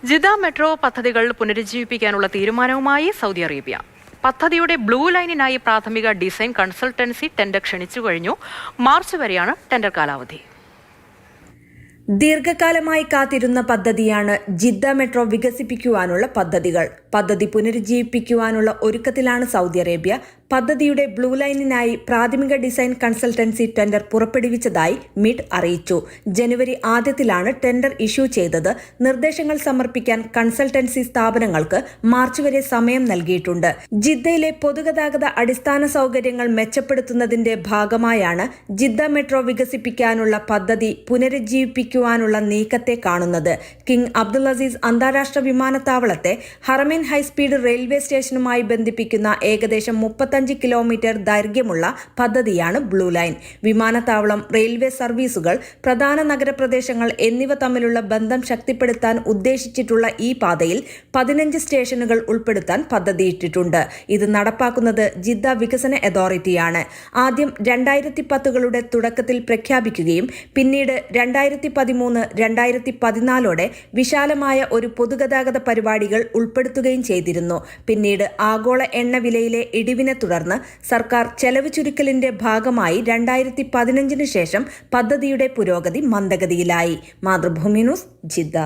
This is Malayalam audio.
ജിദ്ദ മെട്രോ പദ്ധതികൾ പുനരുജ്ജീവിപ്പിക്കാനുള്ള തീരുമാനവുമായി സൗദി അറേബ്യ. പദ്ധതിയുടെ ബ്ലൂ ലൈനിനായി പ്രാഥമിക ഡിസൈൻ കൺസൾട്ടൻസി ടെൻഡർ ക്ഷണിച്ചു കഴിഞ്ഞു. മാർച്ച് വരെയാണ് ടെൻഡർ കാലാവധി. ദീർഘകാലമായി കാത്തിരുന്ന പദ്ധതിയാണ് ജിദ്ദ മെട്രോ വികസിപ്പിക്കുവാനുള്ള പദ്ധതികൾ. പദ്ധതി പുനരുജ്ജീവിപ്പിക്കുവാനുള്ള ഒരുക്കത്തിലാണ് സൗദി അറേബ്യ. പദ്ധതിയുടെ ബ്ലൂ ലൈനിനായി പ്രാഥമിക ഡിസൈൻ കൺസൾട്ടൻസി ടെൻഡർ പുറപ്പെടുവിച്ചതായി മിഡ് അറിയിച്ചു. ജനുവരി ആദ്യത്തിലാണ് ടെൻഡർ ഇഷ്യൂ ചെയ്തത്. നിർദ്ദേശങ്ങൾ സമർപ്പിക്കാൻ കൺസൾട്ടൻസി സ്ഥാപനങ്ങൾക്ക് മാർച്ച് വരെ സമയം നൽകിയിട്ടുണ്ട്. ജിദ്ദയിലെ പൊതുഗതാഗത അടിസ്ഥാന സൗകര്യങ്ങൾ മെച്ചപ്പെടുത്തുന്നതിന്റെ ഭാഗമായാണ് ജിദ്ദ മെട്രോ വികസിപ്പിക്കാനുള്ള പദ്ധതി പുനരുജ്ജീവിപ്പിക്കുവാനുള്ള നീക്കത്തെ കാണുന്നത്. കിങ് അബ്ദുൽ അസീസ് അന്താരാഷ്ട്ര വിമാനത്താവളത്തെ ഹറമൈൻ ഹൈസ്പീഡ് റെയിൽവേ സ്റ്റേഷനുമായി ബന്ധിപ്പിക്കുന്ന ഏകദേശം 35 കിലോമീറ്റർ ദൈർഘ്യമുള്ള പദ്ധതിയാണ് ബ്ലൂ ലൈൻ. വിമാനത്താവളം, റെയിൽവേ സർവീസുകൾ, പ്രധാന നഗരപ്രദേശങ്ങൾ എന്നിവ തമ്മിലുള്ള ബന്ധം ശക്തിപ്പെടുത്താൻ ഉദ്ദേശിച്ചിട്ടുള്ള ഈ പാതയിൽ 15 സ്റ്റേഷനുകൾ ഉൾപ്പെടുത്താൻ പദ്ധതിയിട്ടിട്ടുണ്ട്. ഇത് നടപ്പാക്കുന്നത് ജിദ്ദ വികസന അതോറിറ്റിയാണ്. ആദ്യം 2010കളുടെ തുടക്കത്തിൽ പ്രഖ്യാപിക്കുകയും പിന്നീട് 2013-2014 വിശാലമായ ഒരു പൊതുഗതാഗത പരിപാടികൾ ഉൾപ്പെടുത്തുകയും ചെയ്തിരുന്നു. പിന്നീട് ആഗോള എണ്ണവിലയിലെ ഇടിവിനെ തുടർന്ന് സർക്കാർ ചെലവ് ചുരുക്കലിന്റെ ഭാഗമായി 2015 ശേഷം പദ്ധതിയുടെ പുരോഗതി മന്ദഗതിയിലായി. Mathrubhumi news, Jeddah.